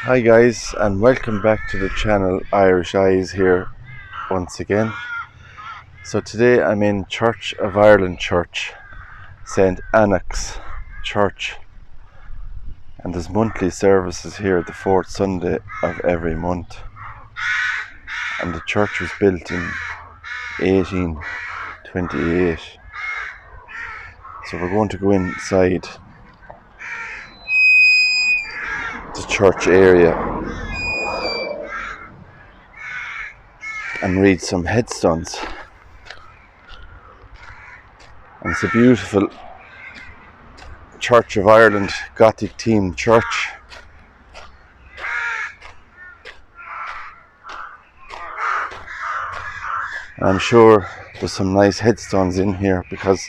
Hi guys, and welcome back to the channel. Irish Eyes here once again. So today I'm in Church of Ireland Church, St. Enochs Church, and there's monthly services here the fourth Sunday of every month. And the church was built in 1828. So we're going to go inside the church area and read some headstones. And it's a beautiful Church of Ireland Gothic themed church. And I'm sure there's some nice headstones in here, because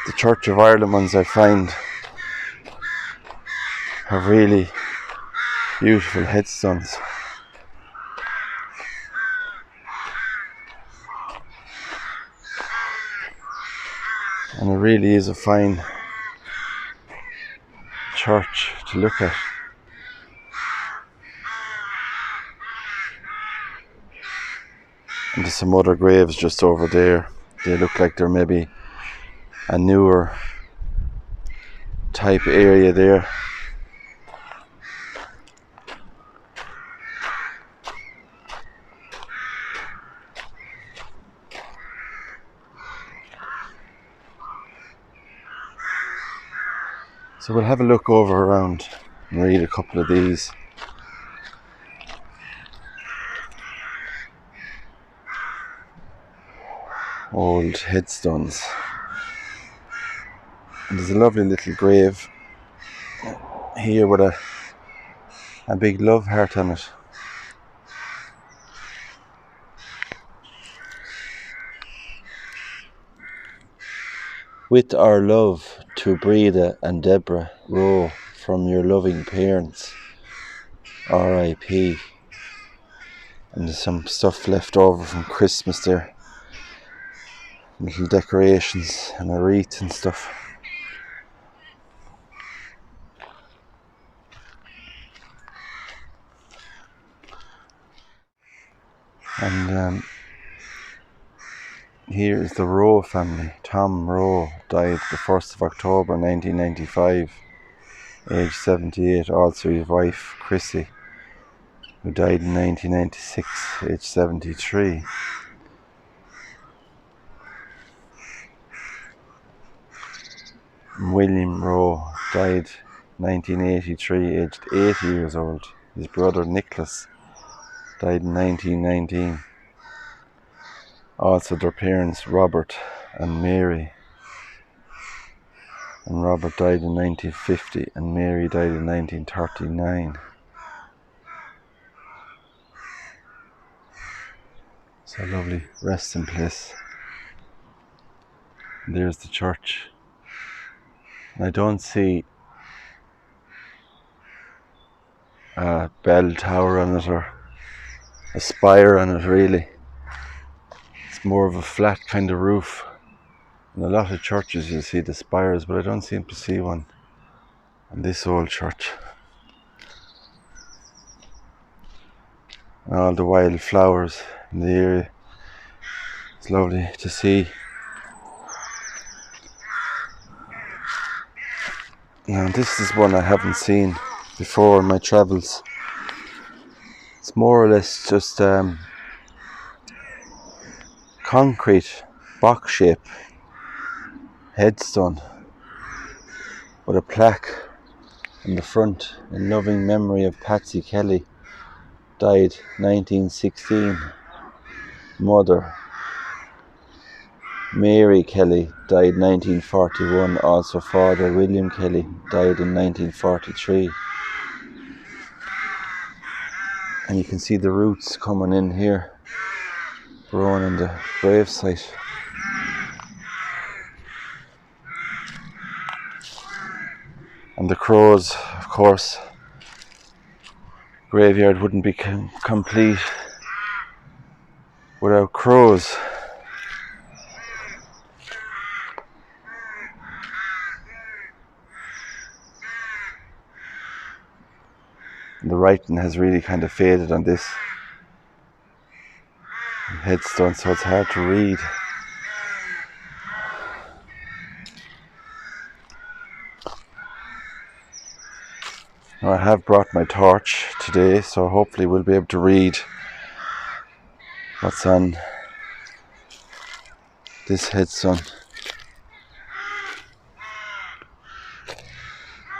the Church of Ireland ones I find are really beautiful headstones. And it really is a fine church to look at. And there's some other graves just over there. They look like they're maybe a newer type area there. So we'll have a look over around and read a couple of these. Old headstones. And there's a lovely little grave here with a big love heart on it. With our love to Breda and Deborah Rowe from your loving parents, R.I.P. And there's some stuff left over from Christmas there. Little decorations and a wreath and stuff. And here is the Rowe family. Tom Rowe died the 1st of October 1995, age 78. Also his wife Chrissy, who died in 1996, age 73. William Rowe died 1983, aged 80 years old. His brother Nicholas died in 1919. Also their parents Robert and Mary. And Robert died in 1950 and Mary died in 1939. So lovely resting place. And there's the church. And I don't see a bell tower on it or a spire on it really. It's more of a flat kind of roof. In a lot of churches you see the spires, but I don't seem to see one in this old church. And all the wild flowers in the area. It's lovely to see. Now this is one I haven't seen before in my travels. It's more or less just concrete box shape headstone with a plaque in the front in loving memory of Patsy Kelly, died 1916. Mother Mary Kelly died 1941. Also father William Kelly died in 1943. And you can see the roots coming in here, growing in the gravesite. And the crows, of course. Graveyard wouldn't be complete without crows. The writing has really kind of faded on this headstone, so it's hard to read. Now, I have brought my torch today, so hopefully we'll be able to read what's on this headstone.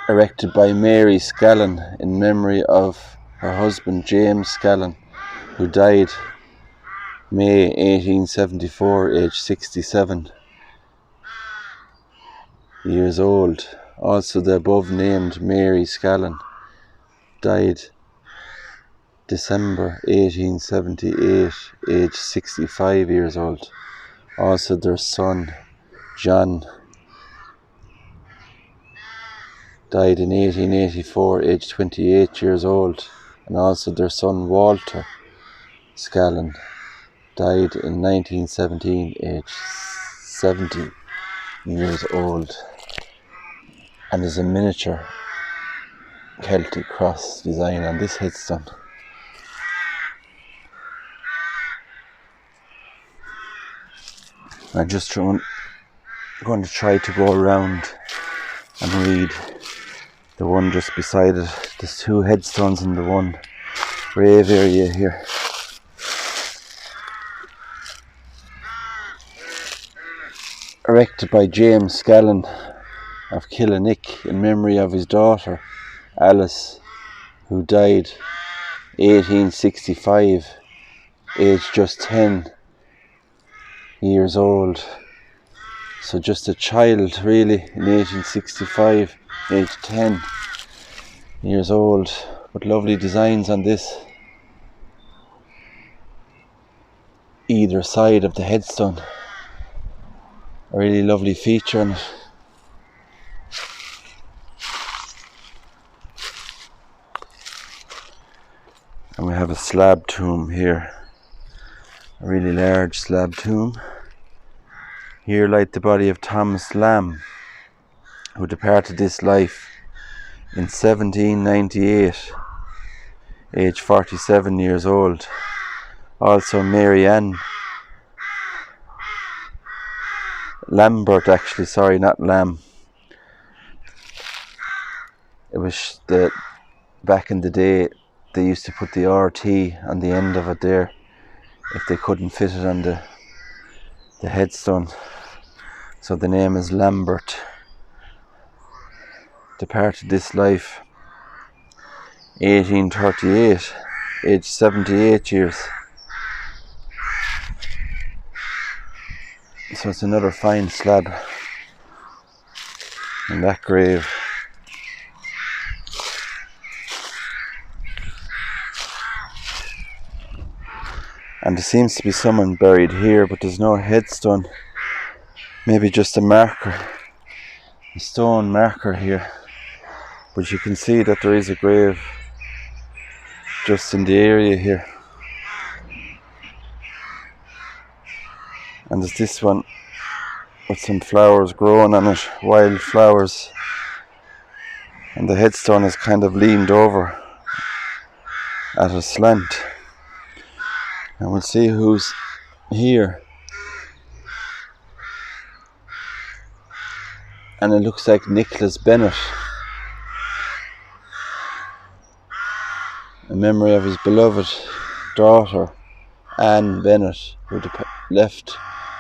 Erected by Mary Scallon in memory of her husband James Scallon, who died May 1874, aged 67 years old. Also the above named Mary Scallon died December 1878, aged 65 years old. Also their son John died in 1884, aged 28 years old. And also their son Walter Scallon died in 1917, aged 70 years old. And there's a miniature Celtic cross design on this headstone. I'm just going to try to go around and read the one just beside it. There's two headstones in the one grave area here. Erected by James Scallon of Killinick in memory of his daughter Alice, who died 1865, aged just 10 years old. So just a child really in 1865, aged 10 years old. But lovely designs on this either side of the headstone. A really lovely feature on it. And we have a slab tomb here, a really large slab tomb. Here lies the body of Thomas Lamb, who departed this life in 1798, aged 47 years old. Also Mary Ann Lambert, actually, sorry, not Lamb. It was back in the day, they used to put the RT on the end of it there if they couldn't fit it on the headstone. So the name is Lambert. Departed this life 1838, aged 78 years. So it's another fine slab in that grave. And there seems to be someone buried here, but there's no headstone. Maybe just a marker, a stone marker here. But you can see that there is a grave just in the area here. And there's this one with some flowers growing on it, wild flowers. And the headstone is kind of leaned over at a slant. And we'll see who's here. And it looks like Nicholas Bennett, in memory of his beloved daughter Anne Bennett,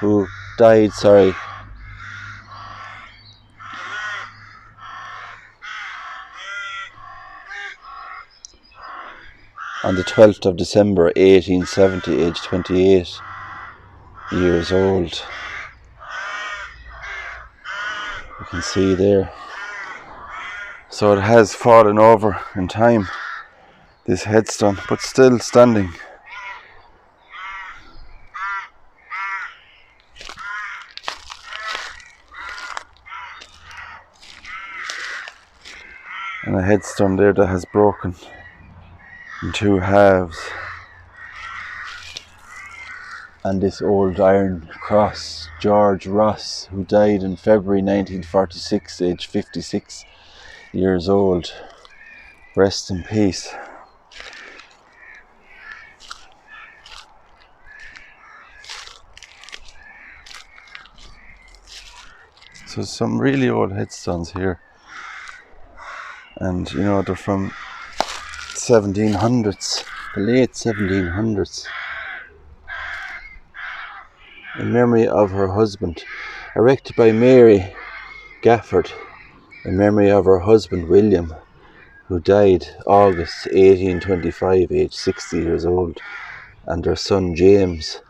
who died on the 12th of December 1870, aged 28 years old. You can see there. So it has fallen over in time, this headstone, but still standing. And a headstone there that has broken in two halves. And this old iron cross, George Ross, who died in February 1946, aged 56 years old. Rest in peace. So some really old headstones here, and you know, they're from 1700s, the late 1700s. In memory of her husband, erected by Mary Gafford, in memory of her husband William, who died August 1825, aged 60 years old, and their son James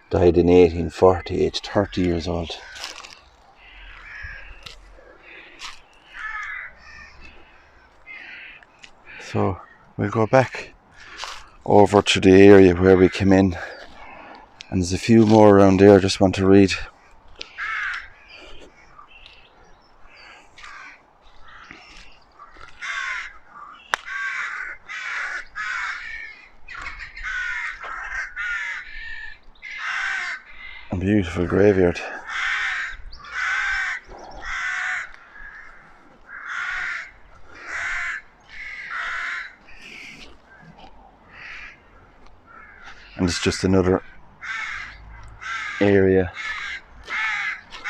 died in 1840, aged 30 years old. So we'll go back over to the area where we came in, and there's a few more around there I just want to read. A beautiful graveyard. And it's just another area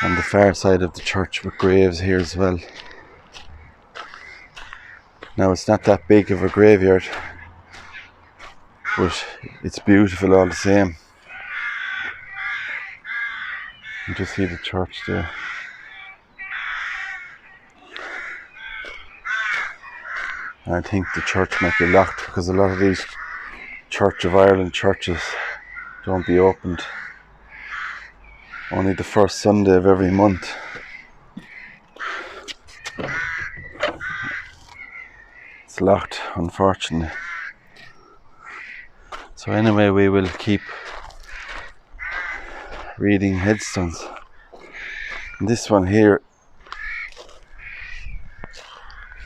on the far side of the church with graves here as well. Now it's not that big of a graveyard, but it's beautiful all the same. You just see the church there. And I think the church might be locked because a lot of these Church of Ireland churches don't be opened only the first Sunday of every month. It's locked, unfortunately. So anyway, we will keep reading headstones. And this one here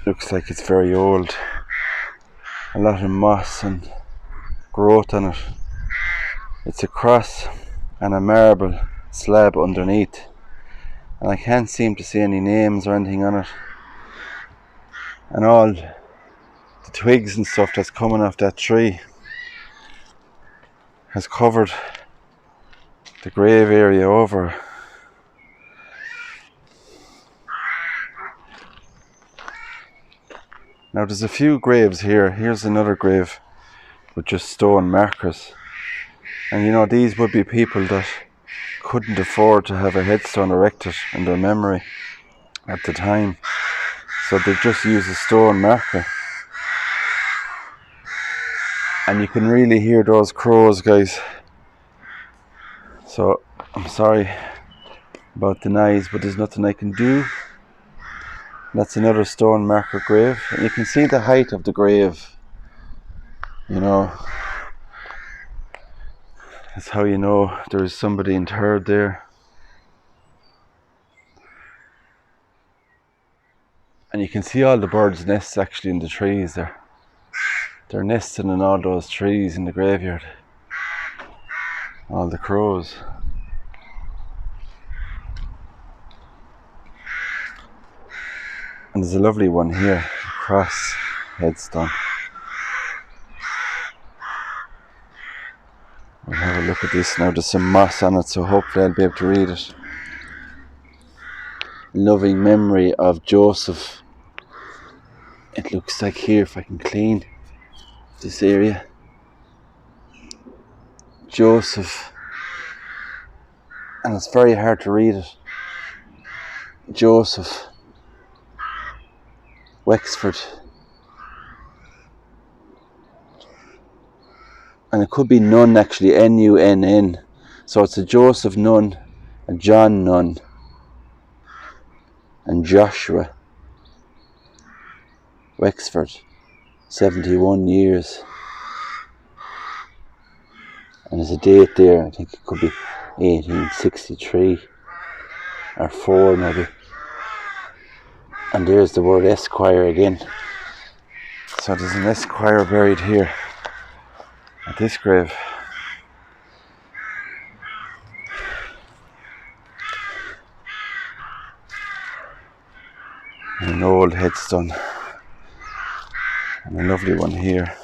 looks like it's very old. A lot of moss and growth on it. It's a cross and a marble slab underneath, and I can't seem to see any names or anything on it. And all the twigs and stuff that's coming off that tree has covered the grave area over. Now there's a few graves here. Here's another grave with just stone markers. And you know, these would be people that couldn't afford to have a headstone erected in their memory at the time. So they just use a stone marker. And you can really hear those crows, guys. So I'm sorry about the noise, but there's nothing I can do. That's another stone marker grave. And you can see the height of the grave. You know, that's how you know there is somebody interred there. And you can see all the birds' nests actually in the trees there. They're nesting in all those trees in the graveyard. All the crows. And there's a lovely one here, cross headstone. We'll have a look at this now. There's some moss on it, so hopefully I'll be able to read it. Loving memory of Joseph. It looks like here, if I can clean this area. Joseph. And it's very hard to read it. Joseph. Wexford. And it could be Nun actually, N-U-N-N. So it's a Joseph Nun, a John Nun, and Joshua. Wexford, 71 years. And there's a date there, I think it could be 1863 or 4 maybe. And there's the word Esquire again. So there's an Esquire buried here at this grave. An old headstone. And a lovely one here.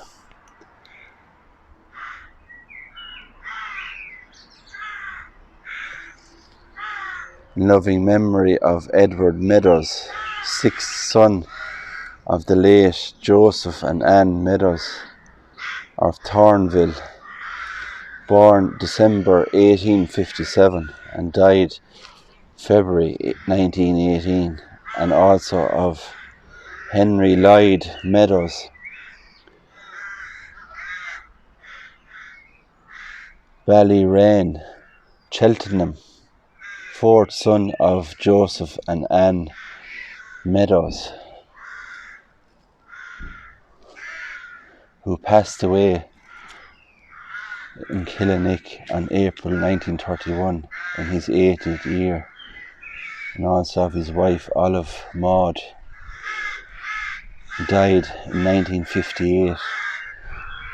in loving memory of Edward Meadows, 6th son of the late Joseph and Anne Meadows of Thorn Ville, born December 1857 and died February 1918, and also of Henry Lloyd Meadows, Ballyrain, Cheltenham, 4th son of Joseph and Anne Meadows, who passed away in Killinick on April 1931 in his 80th year, and also of his wife Olive Maud, who died in 1958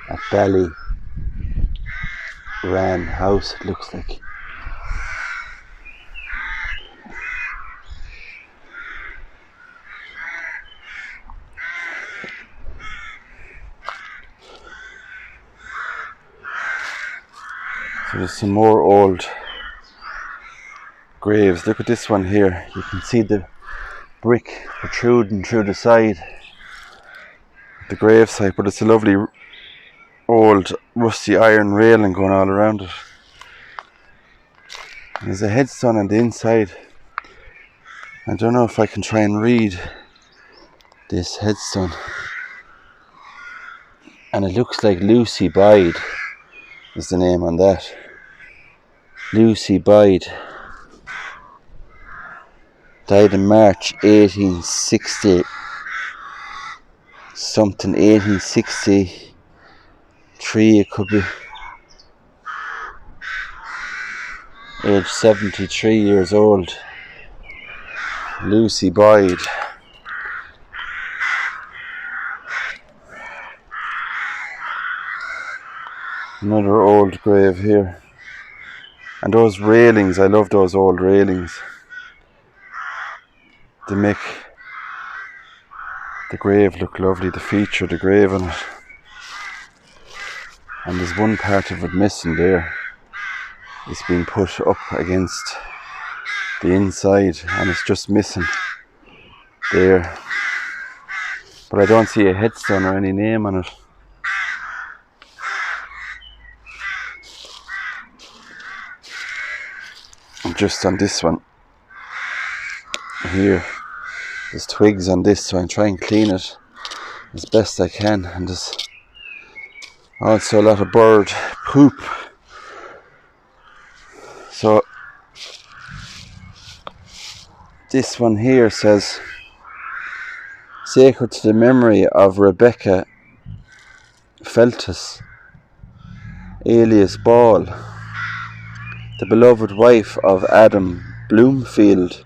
at Ballyran House, it looks like. So there's some more old graves. Look at this one here. You can see the brick protruding through the side, the grave site, but it's a lovely old rusty iron railing going all around it. And there's a headstone on the inside. I don't know if I can try and read this headstone. And it looks like Lucy Boyd is the name on that. Lucy Boyd died in March 1860 something, 1863 it could be. Age 73 years old. Lucy Boyd. Another old grave here. And those railings, I love those old railings. They make the grave look lovely, the feature, the grave on it. And there's one part of it missing there. It's been put up against the inside and it's just missing there. But I don't see a headstone or any name on it. And just on this one here, there's twigs on this, so I'm trying to clean it as best I can. And there's also a lot of bird poop. So this one here says, sacred to the memory of Rebecca Feltus, alias Ball, the beloved wife of Adam Bloomfield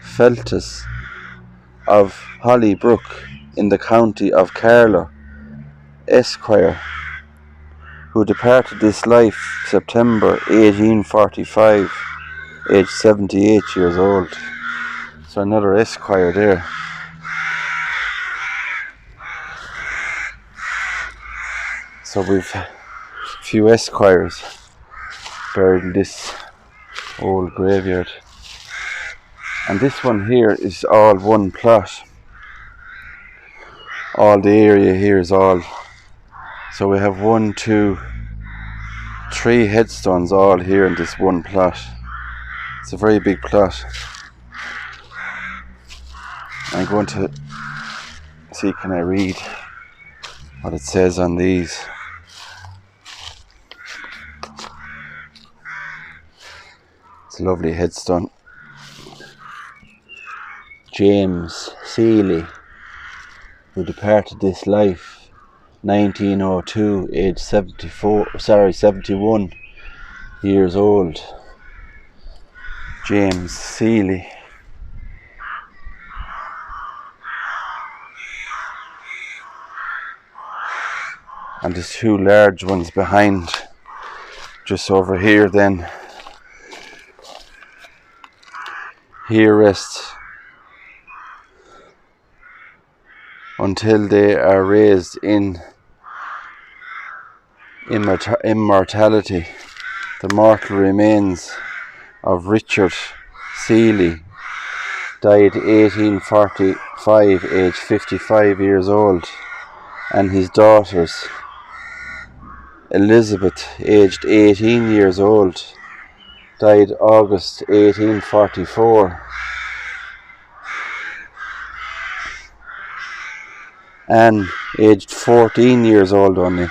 Feltus of Hollybrook in the county of Carlow, Esquire, who departed this life September 1845, aged 78 years old. So another Esquire there. So we've a few Esquires buried in this old graveyard. And this one here is all one plot. All the area here is all. So we have 1, 2, 3 headstones all here in this one plot. It's a very big plot. I'm going to see, can I read what it says on these. It's a lovely headstone. James Seeley, who departed this life 1902, aged 71 years old. James Seeley. And there's 2 large ones behind, just over here then. Here rest until they are raised in immortality. the mortal remains of Richard Seeley, died 1845, aged 55 years old, and his daughters Elizabeth, aged 18 years old, died August 1844. Anne, aged 14 years old only,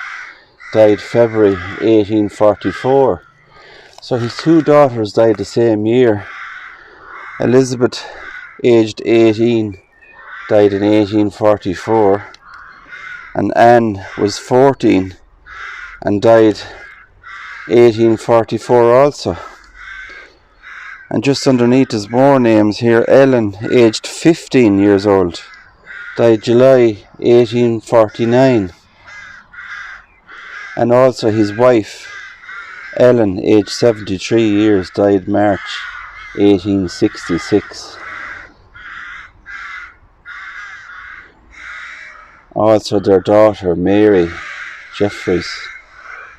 died February 1844. So his two daughters died the same year. Elizabeth, aged 18, died in 1844, and Anne was 14 and died 1844 also. And just underneath there's more names here. Ellen, aged 15 years old, died July 1849. And also his wife, Ellen, aged 73 years, died March 1866. Also their daughter, Mary Jeffries,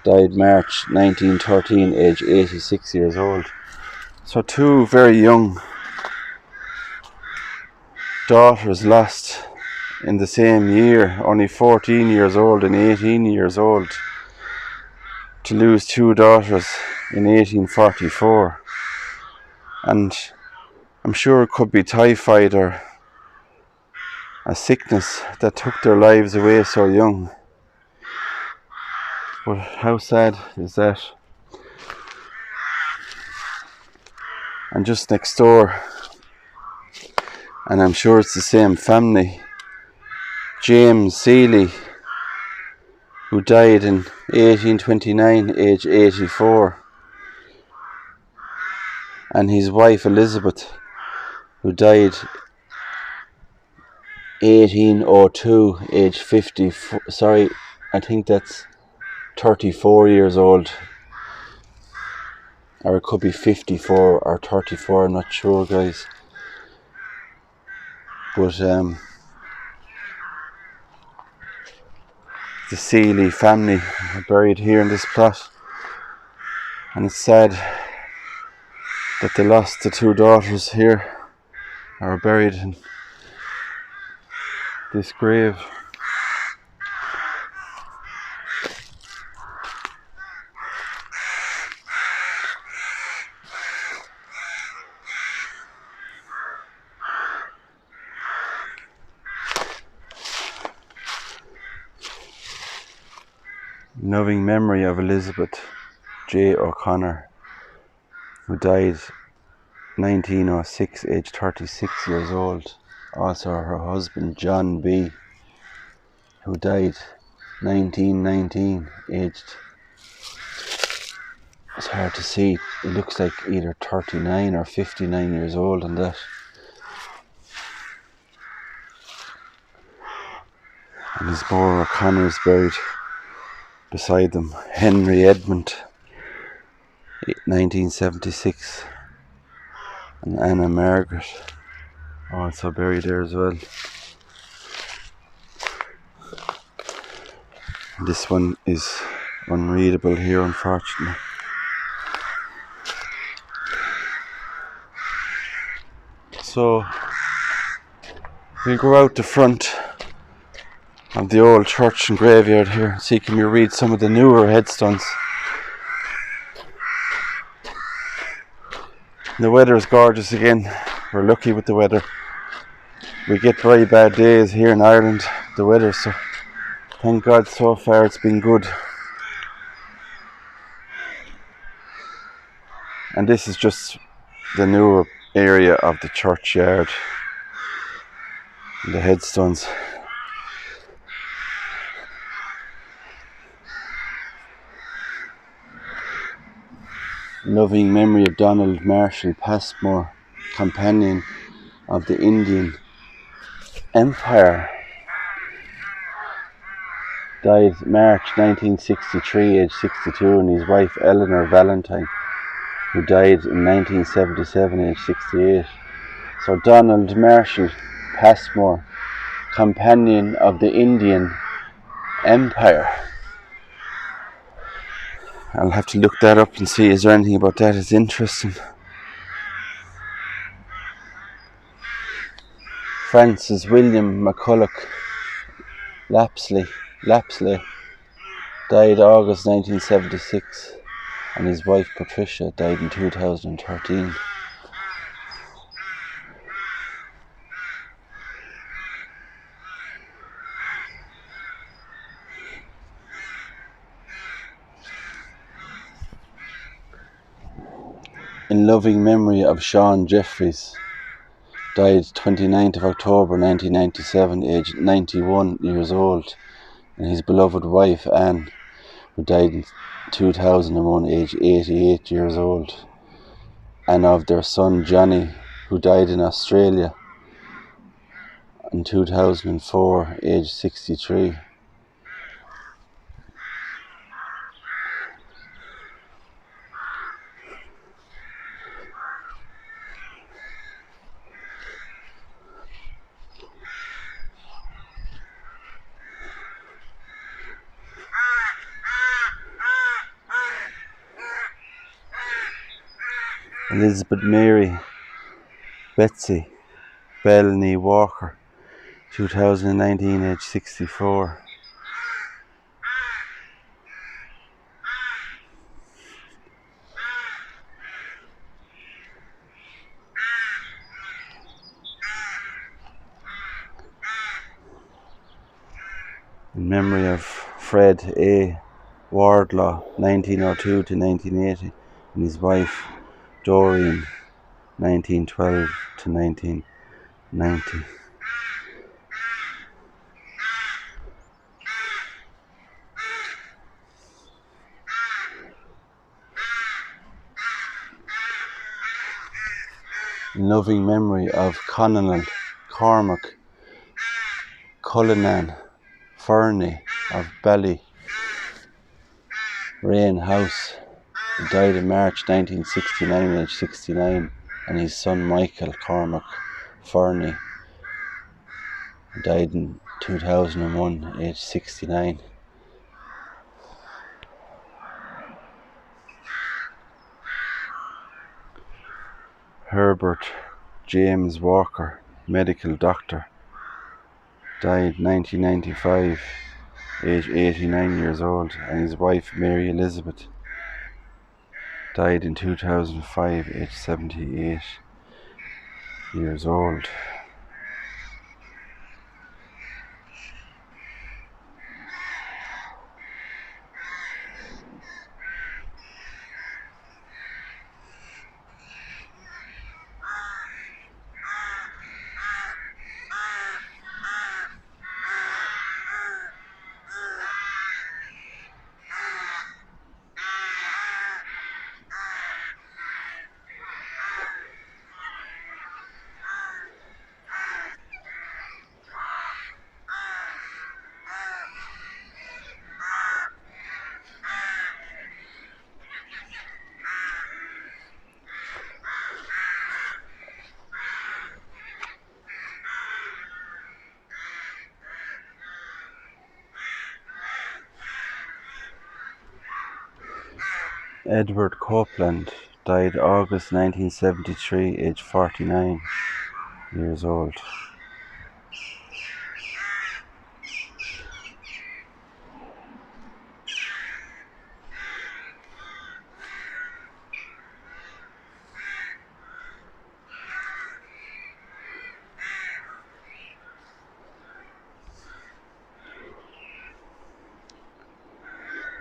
died March 1913, aged 86 years old. So two very young daughters lost in the same year, only 14 years old and 18 years old. To lose two daughters in 1844. And I'm sure it could be typhoid or a sickness that took their lives away so young. But how sad is that? And just next door, and I'm sure it's the same family, James Seeley, who died in 1829, aged 84, and his wife Elizabeth, who died 1802, aged 50. Sorry, I think that's 34 years old, or it could be 54 or 34. I'm not sure, guys. But the Seeley family are buried here in this plot, and it's sad that they lost the two daughters here, are buried in this grave. In loving memory of Elizabeth J. O'Connor, who died 1906, aged 36 years old. Also her husband John B., who died 1919, aged, it's hard to see, it looks like either 39 or 59 years old on that. And there's more O'Connors buried beside them. Henry Edmund, 1976, and Anna Margaret, also buried there as well. This one is unreadable here, unfortunately. So we'll go out the front of the old church and graveyard here and see, can we read some of the newer headstones. The weather is gorgeous again. We're lucky with the weather. We get very bad days here in Ireland, the weather, so thank God so far it's been good. And this is just the newer area of the churchyard, the headstones. Loving memory of Donald Marshall Passmore, companion of the Indian Empire. Died March 1963, aged 62, and his wife Eleanor Valentine, who died in 1977, aged 68. So Donald Marshall Passmore, companion of the Indian Empire. I'll have to look that up and see is there anything about that that's interesting. Francis William McCulloch Lapsley died August 1976, and his wife Patricia died in 2013. In loving memory of Sean Jeffries, died 29th of October 1997, aged 91 years old, and his beloved wife Anne, who died in 2001, aged 88 years old, and of their son Johnny, who died in Australia in 2004, aged 63. Elizabeth Mary Betsy Bellney Walker, 2019, age 64. In memory of Fred A. Wardlaw, 1902 to 1980, and his wife Doreen, 1912 to 1990. In loving memory of Conall Cormac Cullinan Fernie of Bally Rain House, who died in March 1969, aged 69, and his son Michael Cormac Fernie died in 2001, aged 69. Herbert James Walker, medical doctor, died 1995, aged 89 years old, and his wife Mary Elizabeth died in 2005, aged 78 years old. Edward Copeland died August 1973, aged 49 years old.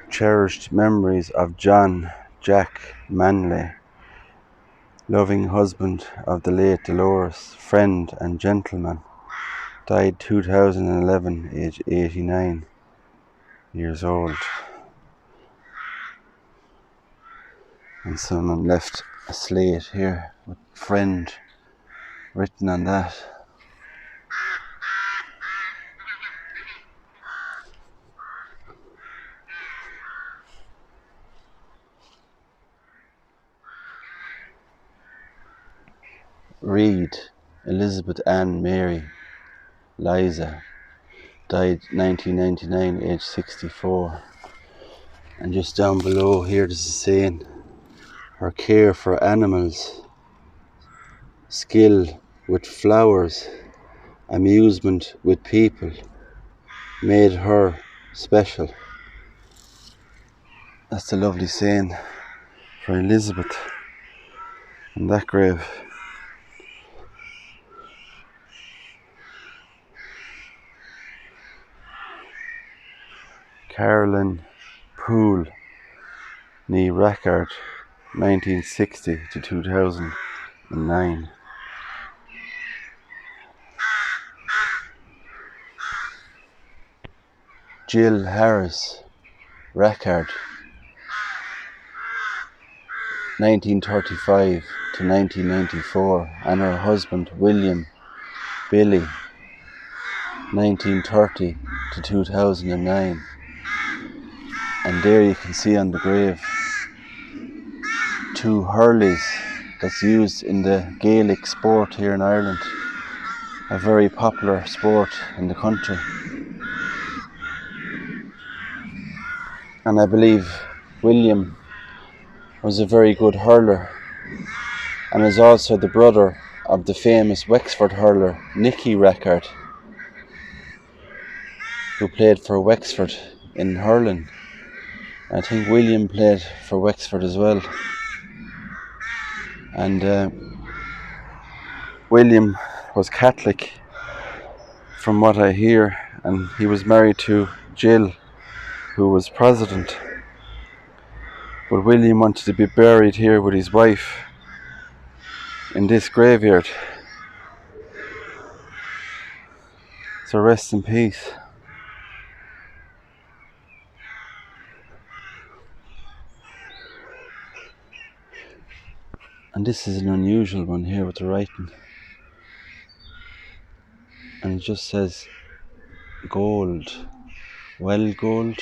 Cherished memories of John Jack Manley, loving husband of the late Dolores, friend and gentleman, died 2011, aged 89 years old. And someone left a slate here with friend written on that. Reed Elizabeth Ann Mary Liza died 1999, aged 64. And just down below here this is saying her care for animals, skill with flowers, amusement with people made her special. That's a lovely saying for Elizabeth in that grave. Carolyn Poole, nee record 1960 to 2009. Jill Harris, record 1935 to 1994, and her husband William Billy 1930 to 2009. And there you can see on the grave 2 hurleys that's used in the Gaelic sport here in Ireland, a very popular sport in the country. And I believe William was a very good hurler and is also the brother of the famous Wexford hurler Nicky Record, who played for Wexford in hurling. I think William played for Wexford as well. And William was Catholic from what I hear, and he was married to Jill, who was Protestant. But William wanted to be buried here with his wife in this graveyard. So rest in peace. And this is an unusual one here with the writing. And it just says gold, well gold,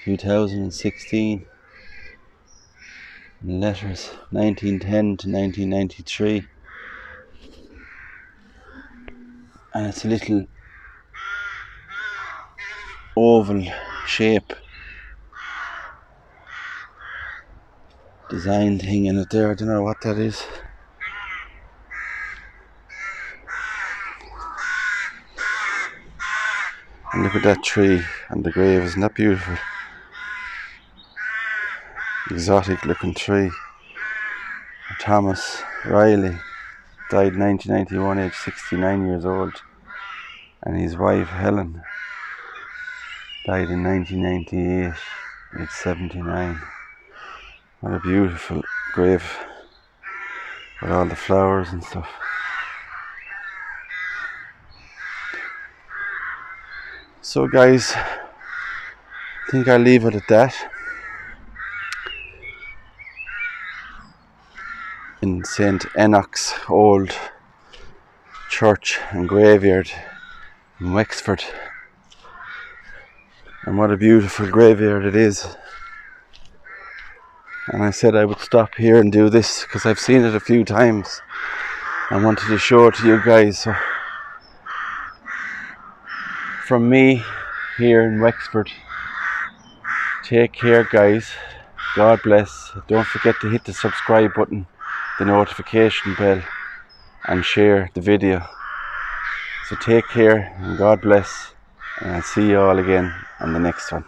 2016. In letters 1910 to 1993. And it's a little oval shape design thing in it there. I don't know what that is. And look at that tree and the grave, isn't that beautiful? Exotic looking tree. Thomas Riley died 1991, aged 69 years old, and his wife Helen died in 1998, aged 79. What a beautiful grave with all the flowers and stuff. So guys, I think I'll leave it at that. In St. Enochs old church and graveyard in Wexford. And what a beautiful graveyard it is. And I said I would stop here and do this because I've seen it a few times. I wanted to show it to you guys. So from me here in Wexford, take care guys. God bless. Don't forget to hit the subscribe button, the notification bell, and share the video. So take care and God bless, and I'll see you all again on the next one.